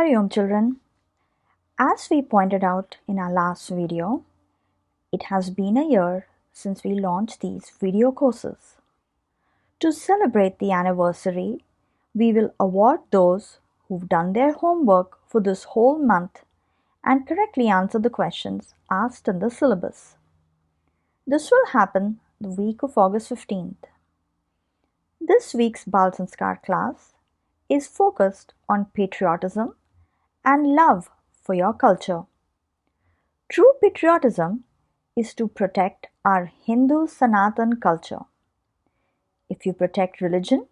Hari Om children. As we pointed out in our last video, it has been a year since we launched these video courses. To celebrate the anniversary, we will award those who've done their homework for this whole month and correctly answered the questions asked in the syllabus. This will happen the week of August 15th. This week's Bal Sanskar class is focused on patriotism and love for your culture. True patriotism is to protect our Hindu Sanatan culture. If you protect religion,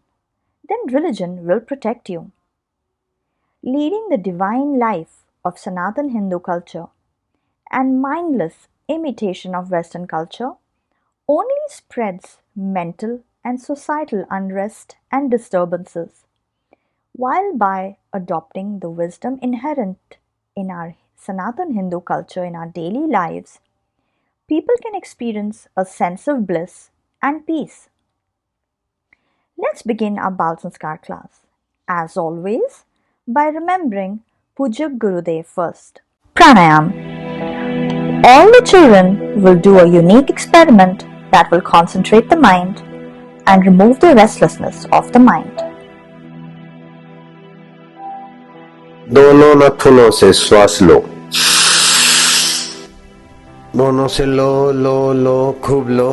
then religion will protect you. Leading the divine life of Sanatan Hindu culture and mindless imitation of Western culture only spreads mental and societal unrest and disturbances, while by adopting the wisdom inherent in our Sanatan Hindu culture in our daily lives, people can experience a sense of bliss and peace. Let's begin our Bal Sanskar class, as always, by remembering Pujya Gurudev first. Pranayama. All the children will do a unique experiment that will concentrate the mind and remove the restlessness of the mind. दोनों नथुनों से श्वास लो, दोनों से लो लो लो खूब लो।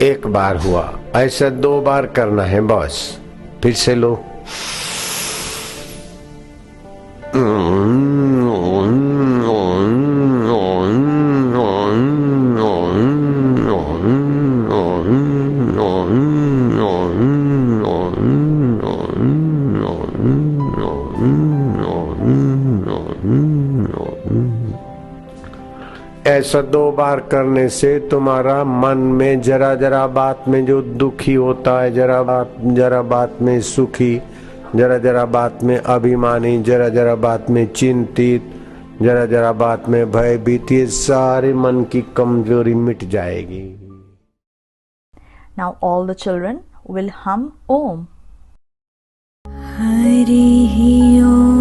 एक बार हुआ, ऐसा 2 बार करना है बॉस। फिर से लो। ऐसा 2 बार करने से तुम्हारा मन में जरा जरा बात में जो दुखी होता है, जरा बात में सुखी, जरा जरा बात में अभिमानी, जरा जरा बात में चिंतित, जरा जरा बात में भयभीत, ये सारे मन की कमजोरी मिट जाएगी। Now all the children will hum Om. Hari Om.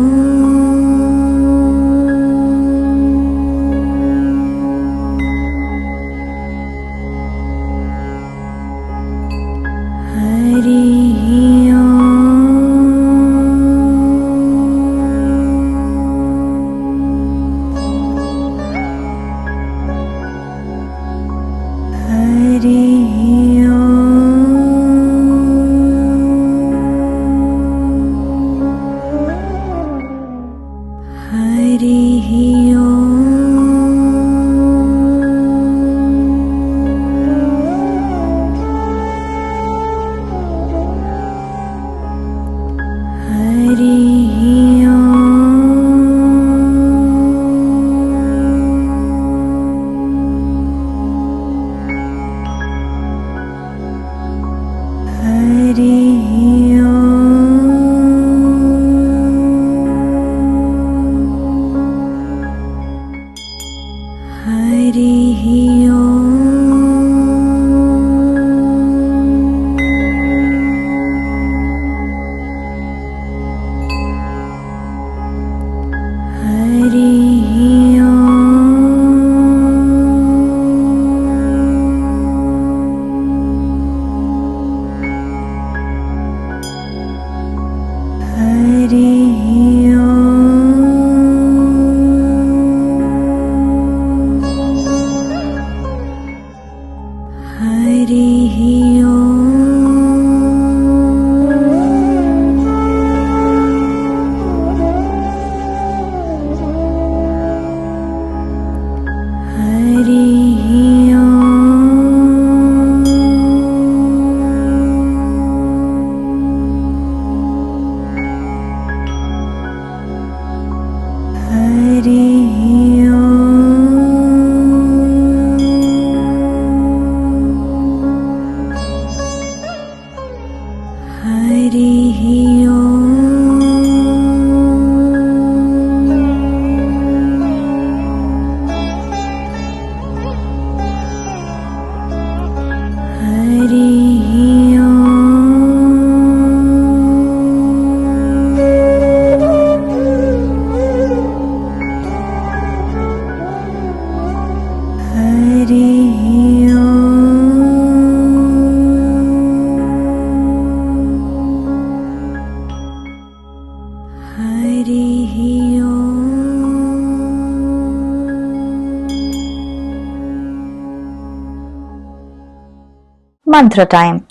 Mantra time.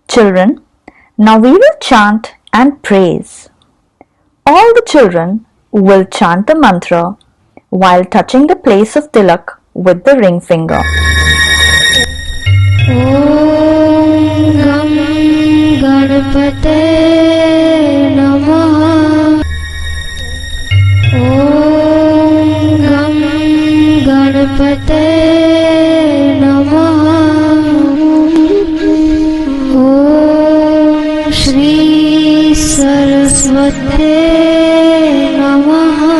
Children, now we will chant and praise. All the children will chant the mantra while touching the place of tilak with the ring finger. Om Gam Ganapate Namaha. Om Gam Ganapate Namaha. Om Shri Saraswate Namaha.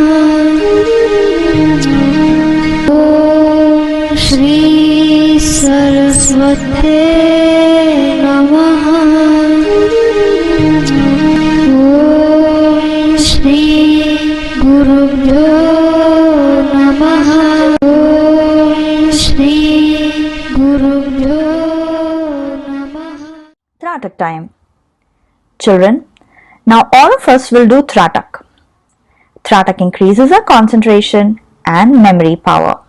Om Shri Saraswate Namaha. Om Shri Gurubhyo Namaha. Om Shri Gurubhyo Namaha. Tratak time. Children, now all of us will do Tratak. Tratak increases our concentration and memory power.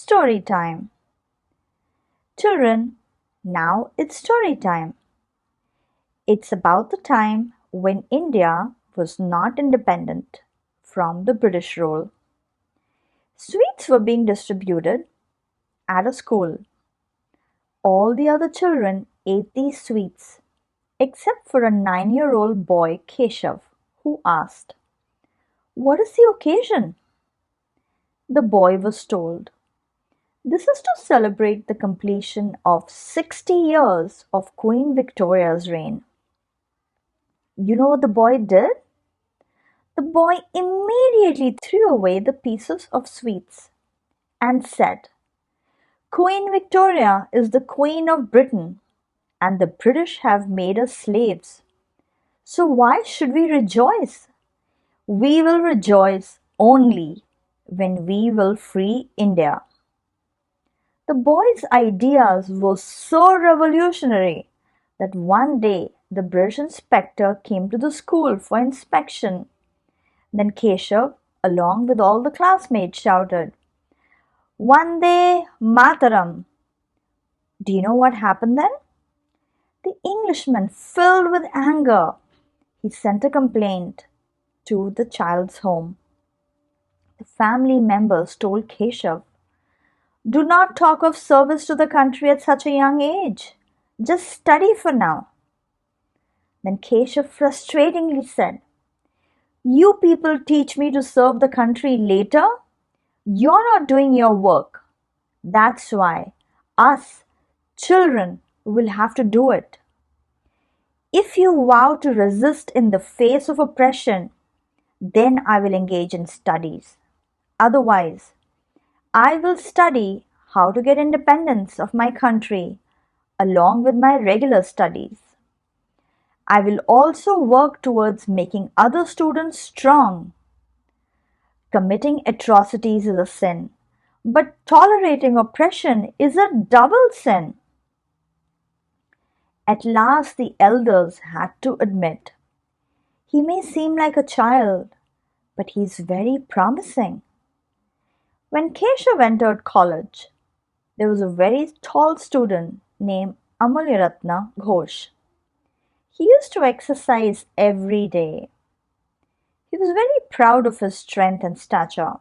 Story time. Children, now it's story time. It's about the time when India was not independent from the British rule. Sweets were being distributed at a school. All the other children ate these sweets except for a 9-year-old boy, Keshav, who asked, "What is the occasion?" The boy was told, "This is to celebrate the completion of 60 years of Queen Victoria's reign." You know what the boy did? The boy immediately threw away the pieces of sweets and said, "Queen Victoria is the Queen of Britain, and the British have made us slaves. So why should we rejoice? We will rejoice only when we will free India." The boy's ideas were so revolutionary that one day the British inspector came to the school for inspection. Then Keshav, along with all the classmates, shouted, "Vande Mataram." Do you know what happened then? The Englishman, filled with anger, he sent a complaint to the child's home. The family members told Keshav, "Do not talk of service to the country at such a young age. Just study for now." Then Keshav frustratingly said, "You people teach me to serve the country later? You're not doing your work. That's why us, children, will have to do it. If you vow to resist in the face of oppression, then I will engage in studies. Otherwise, I will study how to get independence of my country along with my regular studies. I will also work towards making other students strong. Committing atrocities is a sin, but tolerating oppression is a double sin." At last the elders had to admit, "He may seem like a child, but he's very promising." When Keshav entered college, there was a very tall student named Amulyaratna Ghosh. He used to exercise every day. He was very proud of his strength and stature.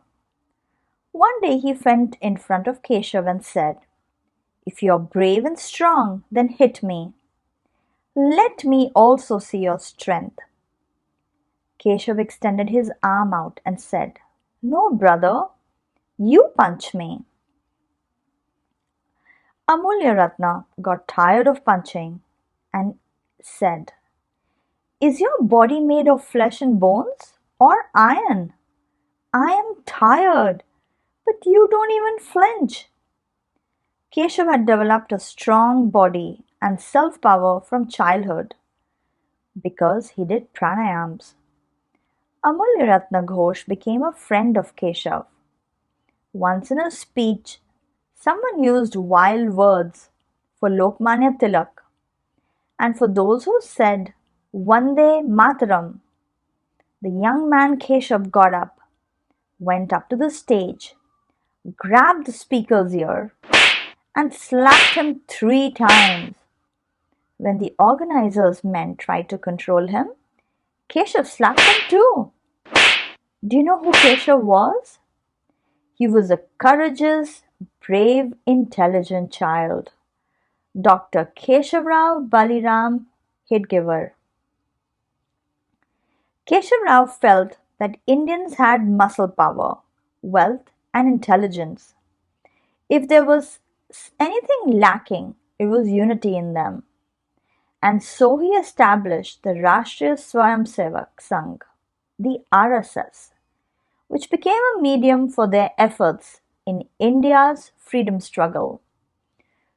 One day he went in front of Keshav and said, "If you're brave and strong, then hit me. Let me also see your strength." Keshav extended his arm out and said, "No, brother, you punch me." Amulyaratna got tired of punching and said, "Is your body made of flesh and bones or iron? I am tired, but you don't even flinch." Keshav had developed a strong body and self-power from childhood because he did pranayams. Amulyaratna Ghosh became a friend of Keshav. Once in a speech, someone used wild words for Lokmanya Tilak, and for those who said "Vande Mataram," the young man Keshav got up, went up to the stage, grabbed the speaker's ear, and slapped him 3 times. When the organizers' men tried to control him, Keshav slapped him too. Do you know who Keshav was? He was a courageous, brave, intelligent child. Dr. Keshavrao Baliram Hedgewar. Keshavrao felt that Indians had muscle power, wealth, and intelligence. If there was anything lacking, it was unity in them. And so he established the Rashtriya Swayamsevak Sangh, the RSS, which became a medium for their efforts in India's freedom struggle.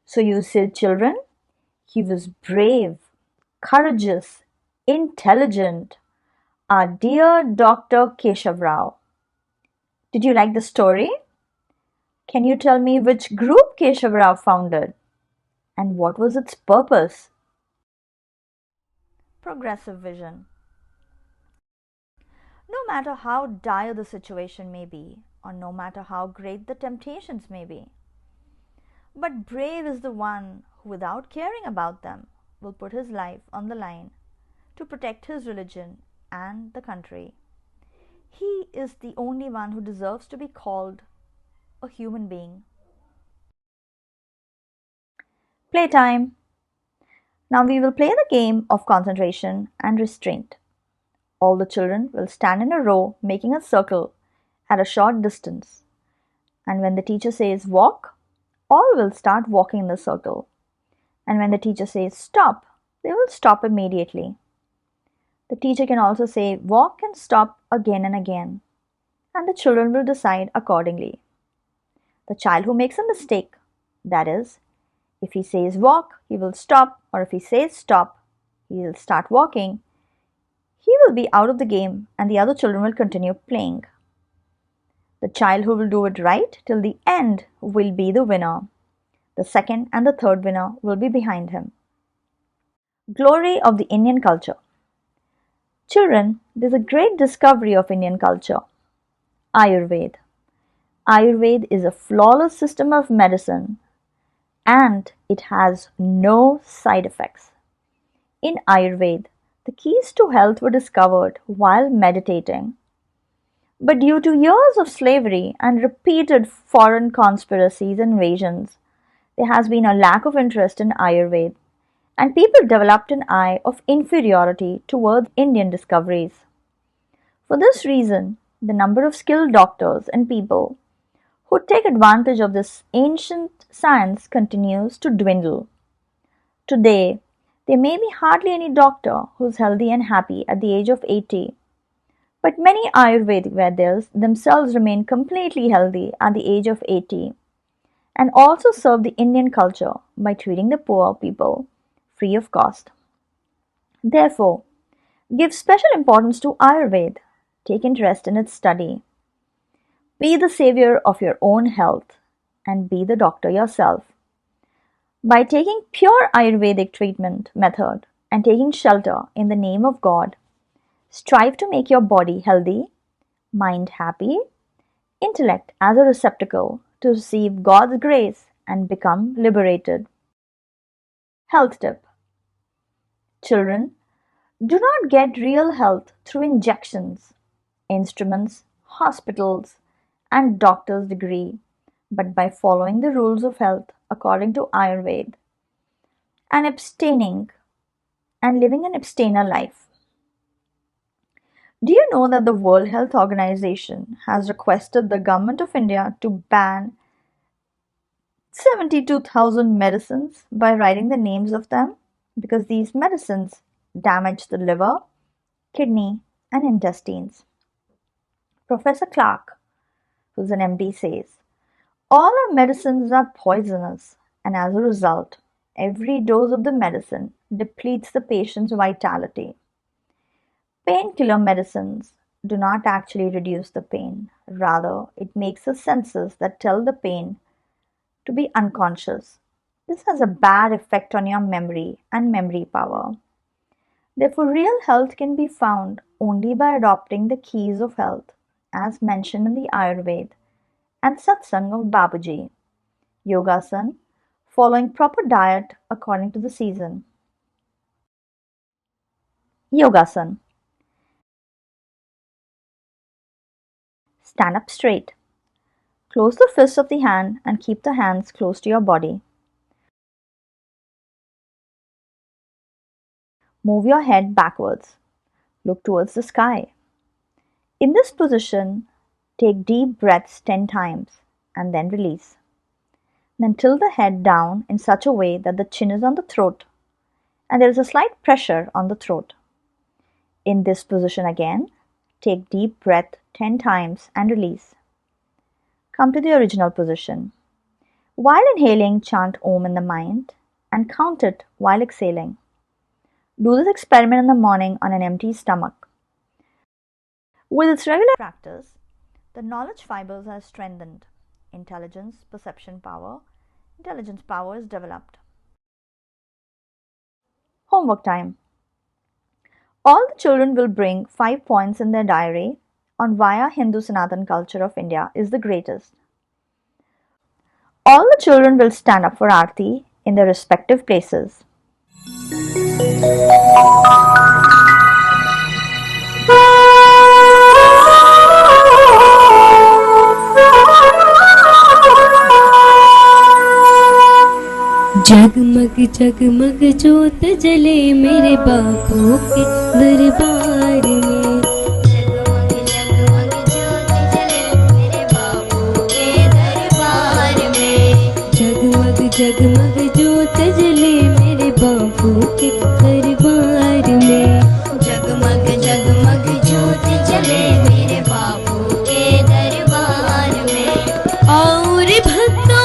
So you see, children, he was brave, courageous, intelligent, our dear Dr. Keshavrao. Did you like the story? Can you tell me which group Keshavrao founded and what was its purpose? Progressive vision. No matter how dire the situation may be, or no matter how great the temptations may be. But brave is the one who, without caring about them, will put his life on the line to protect his religion and the country. He is the only one who deserves to be called a human being. Playtime. Now we will play the game of concentration and restraint. All the children will stand in a row making a circle at a short distance. And when the teacher says walk, all will start walking in the circle. And when the teacher says stop, they will stop immediately. The teacher can also say walk and stop again and again. And the children will decide accordingly. The child who makes a mistake, that is, if he says walk, he will stop, or if he says stop, he will start walking, he will be out of the game and the other children will continue playing. The child who will do it right till the end will be the winner. The second and the third winner will be behind him. Glory of the Indian culture. Children, there's a great discovery of Indian culture. Ayurveda. Ayurveda is a flawless system of medicine and it has no side effects. In Ayurveda, the keys to health were discovered while meditating. But due to years of slavery and repeated foreign conspiracies and invasions, there has been a lack of interest in Ayurveda, and people developed an eye of inferiority towards Indian discoveries. For this reason, the number of skilled doctors and people who take advantage of this ancient science continues to dwindle. Today, there may be hardly any doctor who is healthy and happy at the age of 80, but many Ayurvedic Vedas themselves remain completely healthy at the age of 80 and also serve the Indian culture by treating the poor people free of cost. Therefore, give special importance to Ayurveda, take interest in its study. Be the savior of your own health and be the doctor yourself. By taking pure Ayurvedic treatment method and taking shelter in the name of God, strive to make your body healthy, mind happy, intellect as a receptacle to receive God's grace and become liberated. Health tip. Children, do not get real health through injections, instruments, hospitals, and doctor's degree, but by following the rules of health according to Ayurveda and abstaining and living an abstainer life. Do you know that the World Health Organization has requested the Government of India to ban 72,000 medicines by writing the names of them because these medicines damage the liver, kidney, and intestines? Professor Clark, who's an MD, says, all our medicines are poisonous, and as a result, every dose of the medicine depletes the patient's vitality. Painkiller medicines do not actually reduce the pain. Rather, it makes the senses that tell the pain to be unconscious. This has a bad effect on your memory and memory power. Therefore, real health can be found only by adopting the keys of health, as mentioned in the Ayurveda and Satsang of Babaji, Yogasan, following proper diet according to the season. Yogasan. Stand up straight. Close the fists of the hand and keep the hands close to your body. Move your head backwards. Look towards the sky. In this position, take deep breaths 10 times and then release. Then tilt the head down in such a way that the chin is on the throat and there is a slight pressure on the throat. In this position again, take deep breath 10 times and release. Come to the original position. While inhaling, chant Om in the mind and count it while exhaling. Do this experiment in the morning on an empty stomach. With its regular practice, the knowledge fibers are strengthened. Intelligence power is developed. Homework time. All the children will bring 5 points in their diary on why our Hindu Sanatan culture of India is the greatest. All the children will stand up for Arti in their respective places. जगमग जगमग ज्योत जले मेरे बापू के दरबार में। जगमग जगमग ज्योत जले मेरे बापू के दरबार में। जगमग जगमग ज्योत जले मेरे बापू के दरबार में। जगमग जगमग ज्योत जले मेरे बापू के दरबार में। और भक्तों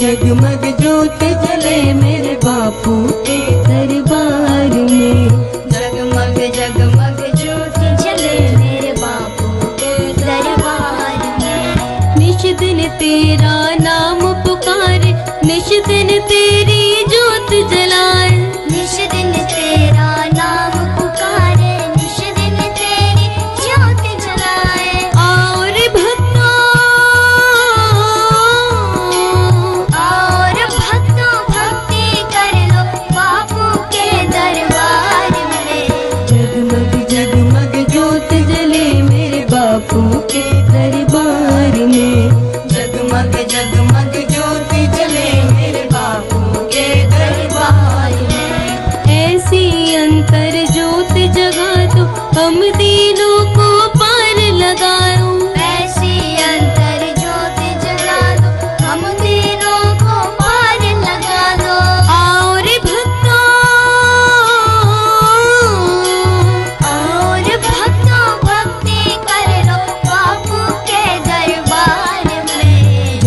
जगमग ज्योत जले मेरे बापू के दरबार में। जगमग जगमग ज्योत जले मेरे बापू के दरबार में। निश दिन तेरा नाम पुकारे, निश दिन तेरी ज्योत जलाए। निश दिन तेरा नाम पुकारे, निश दिन तेरी ज्योत जलाए। और बापू के दरबार में। जगमग जगमग ज्योत जले मेरे बापू के दरबार में। ऐसी अंतर ज्योत जगा दो, हम तीनों को पार लगाओ। ऐसी अंतर ज्योत जगा दो, हम तीनों को पार लगा दो। और भक्तों भक्ति कर लो बापू के दरबार में।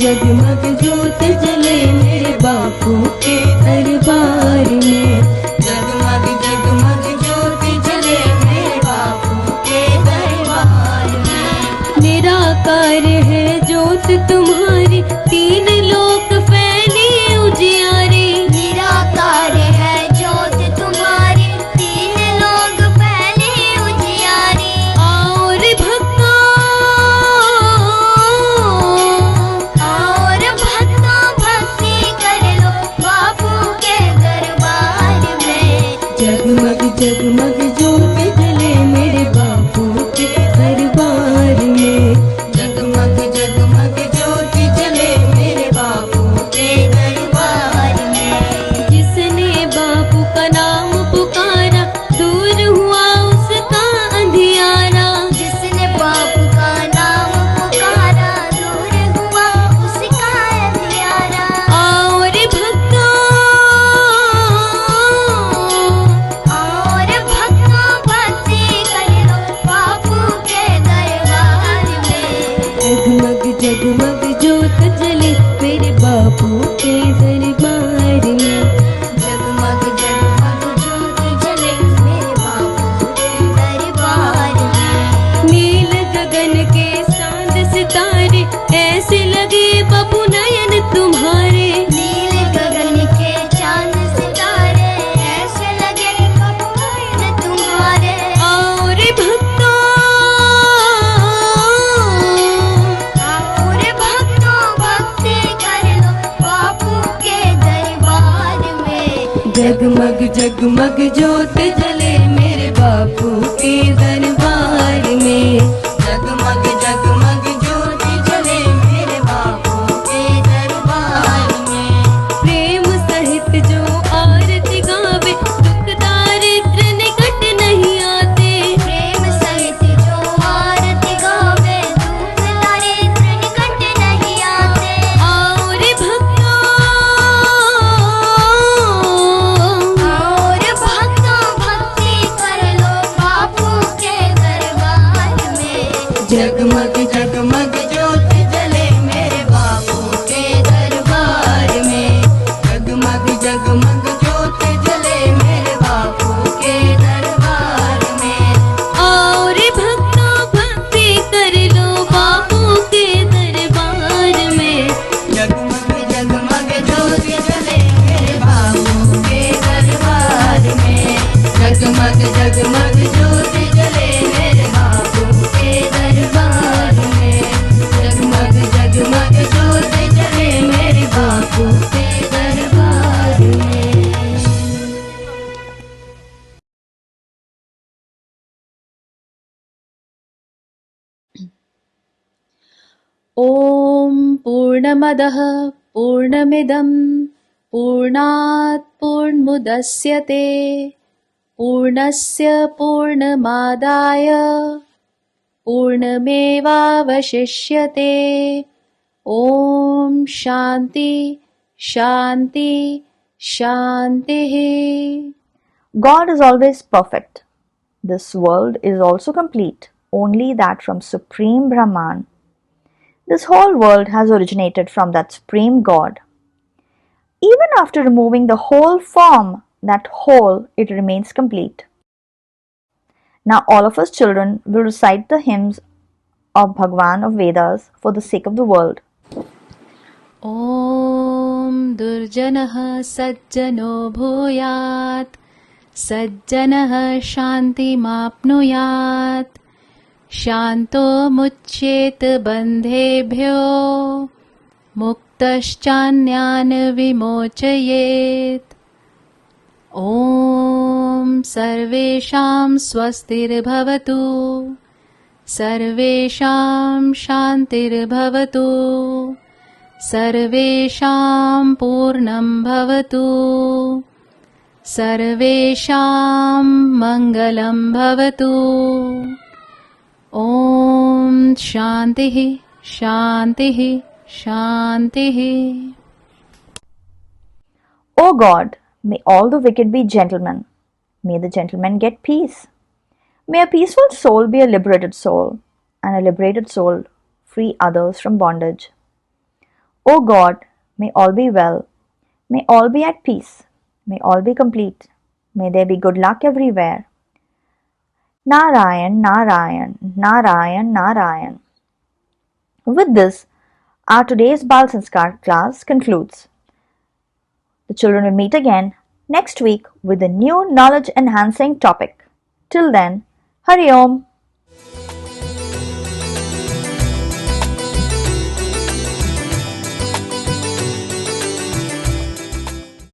जगमग ज्योत जले मेरे बापू के दरबार में। जगमग जगमग ज्योत जले मेरे बापू के दरबार में। निराकार है ज्योत तुम्हारी, तीन लोक फैली उजियारी। निराकार है ज्योत तुम्हारी, तीन लोक फैली उजियारी। और भक्तों भक्ति कर लो बापू के दरबार में। जगमग जगमग ज्योत जले मेरे बापू के दरबार में। जगमग जगमग ज्योत जले मेरे बापू के दरबार में। जिसने बापू का नाम पुकारा, दूर हुआ उसका अंधियारा। जिसने बापू का नाम पुकारा, दूर हुआ उसका अंधियारा। और भक्तों भक्ति कर लो बापू के दरबार में। जगमग जगमग ज्योत जले मेरे बापू के दरबार में। जगमग जगमग ज्योत जले मेरे बापू के दरबार में। नील गगन के चांद सितारे ऐसे लगे बापू नयन तुम्हारे। नील गगन के चांद सितारे ऐसे लगे बापू नयन तुम्हारे। और भक्तों भक्ति कर लो बापू के दरबार में। जगमग जगमग ज्योत जले मेरे बापू के दरबार में। जगमग जगमग ज्योत जले मेरे बापू के दरबार में। प्रेम सहित जो आरती गावे, दुख दारिद्र निकट नहीं आते। प्रेम सहित जो आरती गावे, दुख दारिद्र निकट नहीं आते। और भक्तों भक्ति कर लो बापू ॐ पूर्णमदः पूर्णमिदं पूर्णात् पूर्णमुदस्यते पूर्णस्य पूर्णमादाय पूर्णमेवावशिष्यते ॐ शान्ति शान्ति शान्तिः. God is always perfect. This world is also complete, only that from Supreme Brahman. This whole world has originated from that Supreme God. Even after removing the whole form, that whole, it remains complete. Now all of us children will recite the hymns of Bhagwan of Vedas for the sake of the world. ॐ दुर्जनः सज्जनो भूयात् सज्जनः शान्तिमाप्नुयात् शान्तो मुच्येत बन्धेभ्यो मुक्तश्चान्यान् विमोचयेत् ॐ सर्वेषां स्वस्तिर्भवतु सर्वेषां शान्तिर्भवतु सर्वेषां पूर्णं भवतु सर्वेषां मङ्गलं भवतु ॐ शान्तिः शान्तिः शान्तिः. O God, may all the wicked be gentlemen. May the gentlemen get peace. May a peaceful soul be a liberated soul, and a liberated soul free others from bondage. O God, may all be well. May all be at peace. May all be complete. May there be good luck everywhere. Narayan, Narayan, Narayan, Narayan. With this, our today's Bal Sanskar class concludes. The children will meet again next week with a new knowledge enhancing topic. Till then, Hari Om.